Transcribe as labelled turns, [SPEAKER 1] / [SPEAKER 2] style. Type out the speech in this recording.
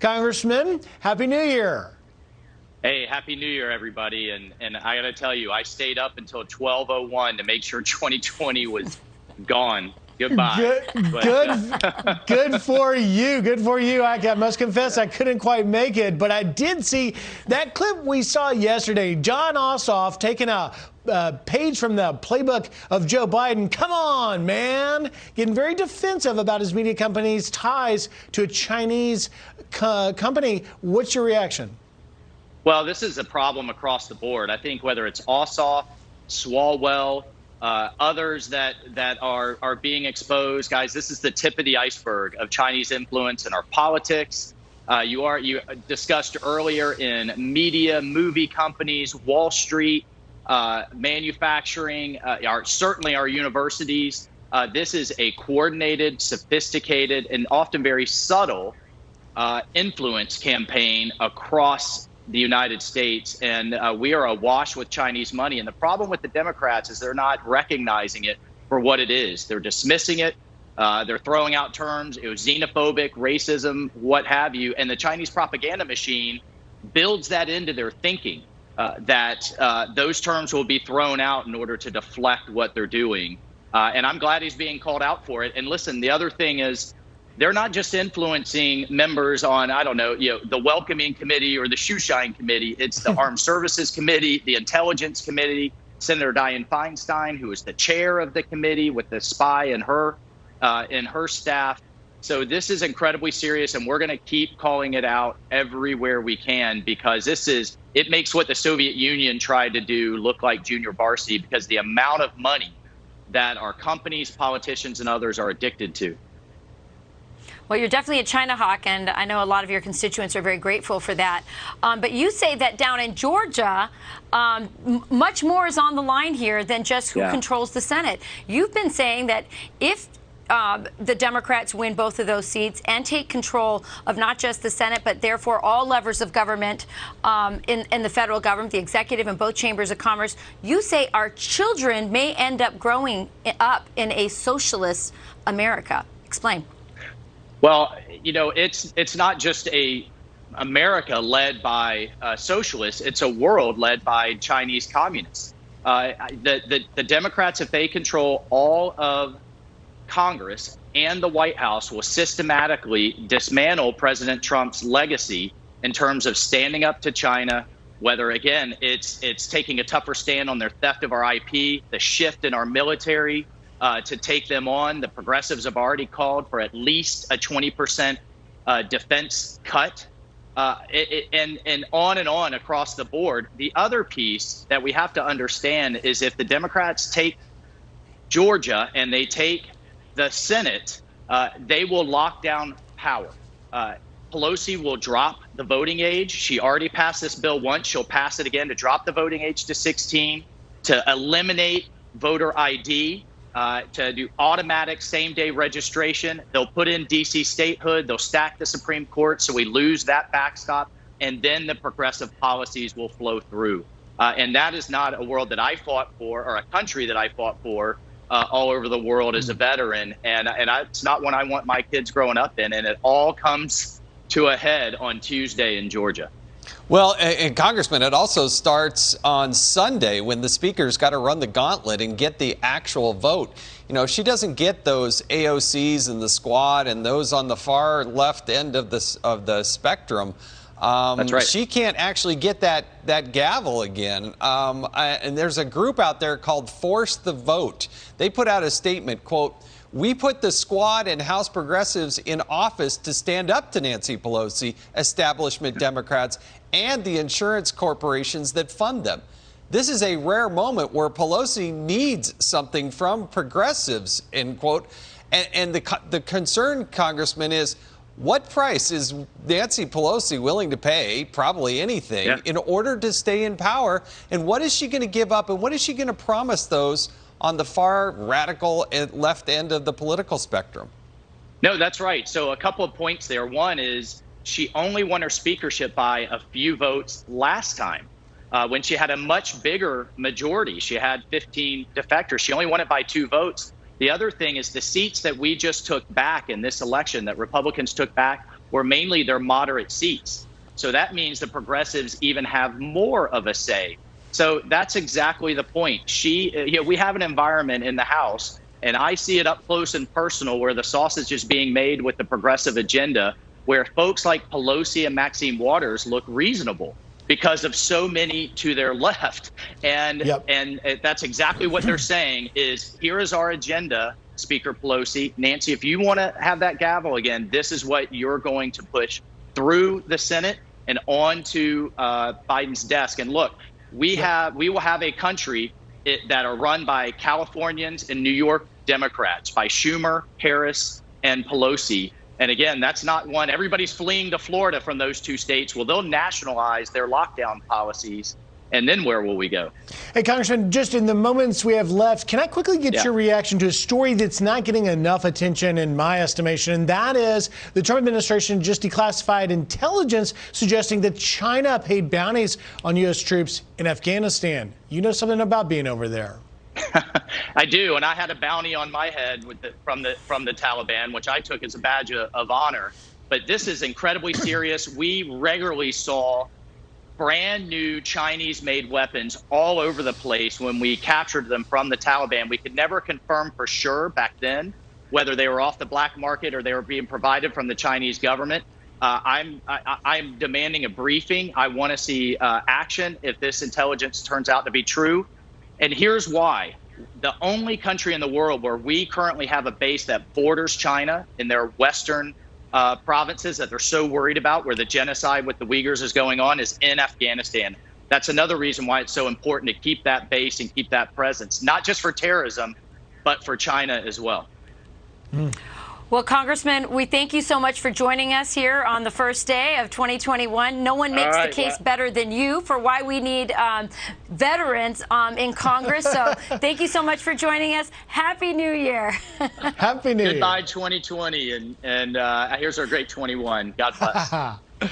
[SPEAKER 1] Congressman, Happy New Year.
[SPEAKER 2] Hey, Happy New Year, everybody. And I got to tell you, I stayed up until 12:01 to make sure 2020 was gone. Goodbye.
[SPEAKER 1] Good for you. Good for you. I must confess, I couldn't quite make it, but I did see that clip we saw yesterday. John Ossoff taking a page from the playbook of Joe Biden. Come on, man. Getting very defensive about his media company's ties to a Chinese company. What's your reaction?
[SPEAKER 2] Well, this is a problem across the board. I think whether it's Ossoff, Swalwell, others that are being exposed, guys, this is the tip of the iceberg of Chinese influence in our politics. You discussed earlier in media, movie companies, Wall Street, manufacturing, certainly our universities. This is a coordinated, sophisticated, and often very subtle influence campaign across the United States, and we are awash with Chinese money. And the problem with the Democrats is they're not recognizing it for what it is. They're dismissing it. They're throwing out terms, xenophobic, racism, what have you. And the Chinese propaganda machine builds that into their thinking, that those terms will be thrown out in order to deflect what they're doing. And I'm glad he's being called out for it. And listen, the other thing is, they're not just influencing members on, I don't know, the welcoming committee or the shoeshine committee. It's the Armed Services Committee, the Intelligence Committee, Senator Dianne Feinstein, who is the chair of the committee with the spy and her staff. So this is incredibly serious, and we're going to keep calling it out everywhere we can, because it makes what the Soviet Union tried to do look like junior varsity, because the amount of money that our companies, politicians, and others are addicted to.
[SPEAKER 3] Well, you're definitely a China hawk, and I know a lot of your constituents are very grateful for that. But you say that down in Georgia, much more is on the line here than just who controls the Senate. You've been saying that if the Democrats win both of those seats and take control of not just the Senate, but therefore all levers of government in the federal government, the executive and both chambers of commerce, you say our children may end up growing up in a socialist America. Explain.
[SPEAKER 2] Well, it's not just a America led by socialists. It's a world led by Chinese communists. The Democrats, if they control all of Congress and the White House, will systematically dismantle President Trump's legacy in terms of standing up to China, whether, again, it's taking a tougher stand on their theft of our IP, the shift in our military, to take them on. The progressives have already called for at least a 20% defense cut, and on across the board. The other piece that we have to understand is if the Democrats take Georgia and they take the Senate, they will lock down power. Pelosi will drop the voting age. She already passed this bill once. She'll pass it again to drop the voting age to 16, to eliminate voter ID, to do automatic same-day registration. They'll put in D.C. statehood. They'll stack the Supreme Court so we lose that backstop, and then the progressive policies will flow through. And that is not a world that I fought for, or a country that I fought for all over the world as a veteran. And it's not one I want my kids growing up in. And it all comes to a head on Tuesday in Georgia.
[SPEAKER 4] Well, and Congressman, it also starts on Sunday when the speaker's got to run the gauntlet and get the actual vote. If she doesn't get those AOCs and the squad and those on the far left end of the spectrum,
[SPEAKER 2] That's right.
[SPEAKER 4] She can't actually get that gavel again. And there's a group out there called Force the Vote. They put out a statement, quote, "We put the squad and House progressives in office to stand up to Nancy Pelosi, establishment Democrats, and the insurance corporations that fund them. This is a rare moment where Pelosi needs something from progressives," end quote. And the concern, Congressman, is what price is Nancy Pelosi willing to pay, probably anything, in order to stay in power? And what is she going to give up? And what is she going to promise those on the far radical left end of the political spectrum?
[SPEAKER 2] No, that's right. So a couple of points there. One is she only won her speakership by a few votes last time when she had a much bigger majority. She had 15 defectors. She only won it by 2 votes. The other thing is the seats that we just took back in this election that Republicans took back where mainly they're moderate seats. So that means the progressives even have more of a say. So that's exactly the point. We have an environment in the House, and I see it up close and personal where the sausage is being made with the progressive agenda, where folks like Pelosi and Maxine Waters look reasonable because of so many to their left. And that's exactly what they're saying is, here is our agenda, Speaker Pelosi. Nancy, if you want to have that gavel again, this is what you're going to push through the Senate and onto Biden's desk. And look, we will have a country that are run by Californians and New York Democrats, by Schumer, Harris, and Pelosi. And again, that's not one. Everybody's fleeing to Florida from those two states. Well, they'll nationalize their lockdown policies. And then where will we go?
[SPEAKER 1] Hey, Congressman, just in the moments we have left, can I quickly get your reaction to a story that's not getting enough attention in my estimation? And that is the Trump administration just declassified intelligence suggesting that China paid bounties on U.S. troops in Afghanistan. You know something about being over there.
[SPEAKER 2] I do, and I had a bounty on my head from the Taliban, which I took as a badge of honor. But this is incredibly serious. We regularly saw brand new Chinese-made weapons all over the place when we captured them from the Taliban. We could never confirm for sure back then whether they were off the black market or they were being provided from the Chinese government. I'm demanding a briefing. I want to see action if this intelligence turns out to be true. And here's why. The only country in the world where we currently have a base that borders China in their western provinces that they're so worried about, where the genocide with the Uyghurs is going on, is in Afghanistan. That's another reason why it's so important to keep that base and keep that presence, not just for terrorism, but for China as well.
[SPEAKER 3] Well, Congressman, we thank you so much for joining us here on the first day of 2021. No one makes the case better than you for why we need veterans in Congress. So thank you so much for joining us. Happy New Year.
[SPEAKER 1] Happy New Year.
[SPEAKER 2] Goodbye, 2020. And here's our great 21. God bless.